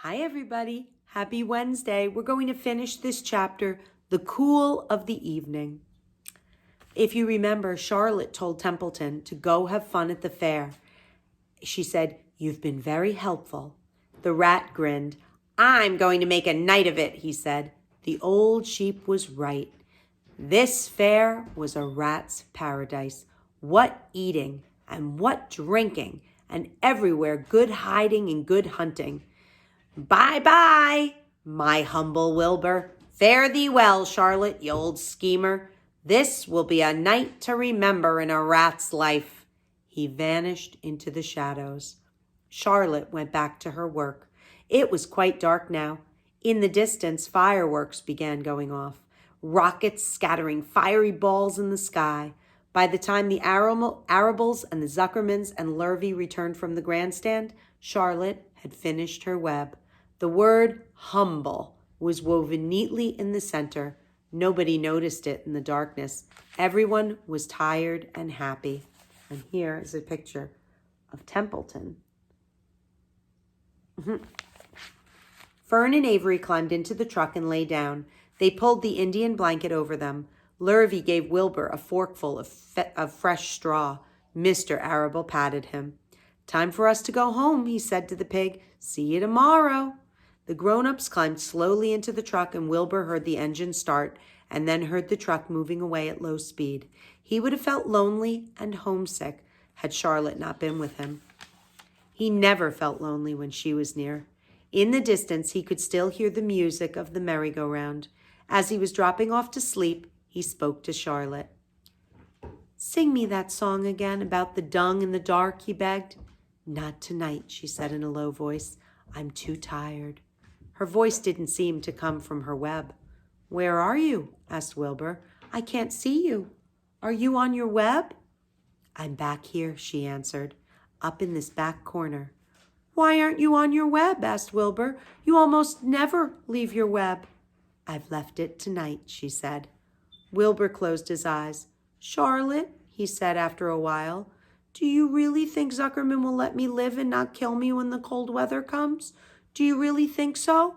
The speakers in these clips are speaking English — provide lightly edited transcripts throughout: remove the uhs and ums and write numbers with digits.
Hi, everybody. Happy Wednesday. We're going to finish this chapter, The Cool of the Evening. If you remember, Charlotte told Templeton to go have fun at the fair. She said, "You've been very helpful." The rat grinned. "I'm going to make a night of it," he said. The old sheep was right. This fair was a rat's paradise. What eating and what drinking, and everywhere good hiding and good hunting. "Bye-bye, my humble Wilbur. Fare thee well, Charlotte, you old schemer. This will be a night to remember in a rat's life." He vanished into the shadows. Charlotte went back to her work. It was quite dark now. In the distance, fireworks began going off, rockets scattering fiery balls in the sky. By the time the Arables and the Zuckermans and Lurvy returned from the grandstand, Charlotte had finished her web. The word humble was woven neatly in the center. Nobody noticed it in the darkness. Everyone was tired and happy. And here is a picture of Templeton. Fern and Avery climbed into the truck and lay down. They pulled the Indian blanket over them. Lurvy gave Wilbur a forkful of fresh straw. Mr. Arable patted him. "Time for us to go home," he said to the pig. "See you tomorrow." The grown-ups climbed slowly into the truck, and Wilbur heard the engine start and then heard the truck moving away at low speed. He would have felt lonely and homesick had Charlotte not been with him. He never felt lonely when she was near. In the distance, he could still hear the music of the merry-go-round. As he was dropping off to sleep, he spoke to Charlotte. "Sing me that song again about the dung in the dark," he begged. "Not tonight," she said in a low voice. "I'm too tired." Her voice didn't seem to come from her web. "Where are you?" asked Wilbur. "I can't see you. Are you on your web?" "I'm back here," she answered, "up in this back corner." "Why aren't you on your web?" asked Wilbur. "You almost never leave your web." "I've left it tonight," she said. Wilbur closed his eyes. "Charlotte," he said after a while, "do you really think Zuckerman will let me live and not kill me when the cold weather comes? Do you really think so?"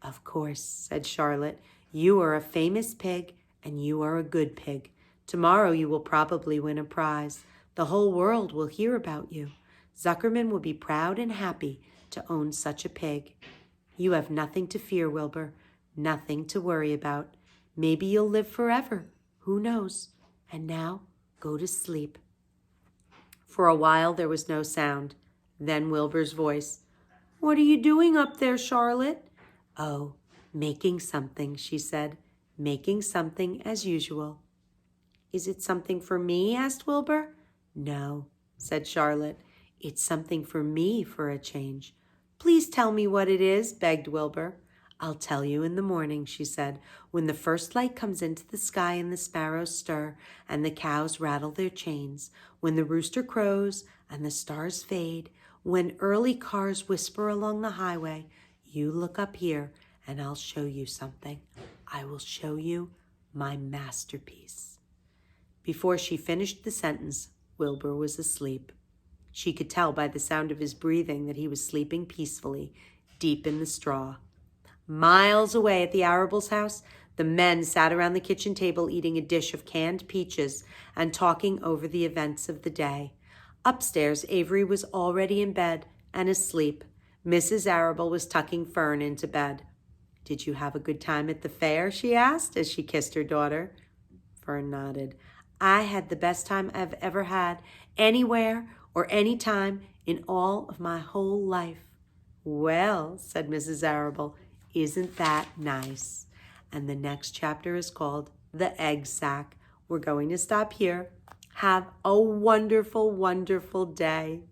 "Of course," said Charlotte. "You are a famous pig, and you are a good pig. Tomorrow you will probably win a prize. The whole world will hear about you. Zuckerman will be proud and happy to own such a pig. You have nothing to fear, Wilbur, nothing to worry about. Maybe you'll live forever. Who knows? And now, go to sleep." For a while there was no sound. Then Wilbur's voice. "What are you doing up there, Charlotte?" "Oh, making something," she said. "Making something as usual." "Is it something for me?" asked Wilbur. "No," said Charlotte. "It's something for me for a change." "Please tell me what it is," begged Wilbur. "I'll tell you in the morning," she said, "when the first light comes into the sky and the sparrows stir and the cows rattle their chains, when the rooster crows and the stars fade, when early cars whisper along the highway, you look up here and I'll show you something. I will show you my masterpiece." Before she finished the sentence, Wilbur was asleep. She could tell by the sound of his breathing that he was sleeping peacefully, deep in the straw. Miles away at the Arable's house, the men sat around the kitchen table eating a dish of canned peaches and talking over the events of the day. Upstairs, Avery was already in bed and asleep. Mrs. Arable was tucking Fern into bed. "Did you have a good time at the fair?" she asked as she kissed her daughter. Fern nodded. "I had the best time I've ever had, anywhere or any time in all of my whole life." "Well," said Mrs. Arable, "isn't that nice?" And the next chapter is called The Egg Sack. We're going to stop here. Have a wonderful, wonderful day.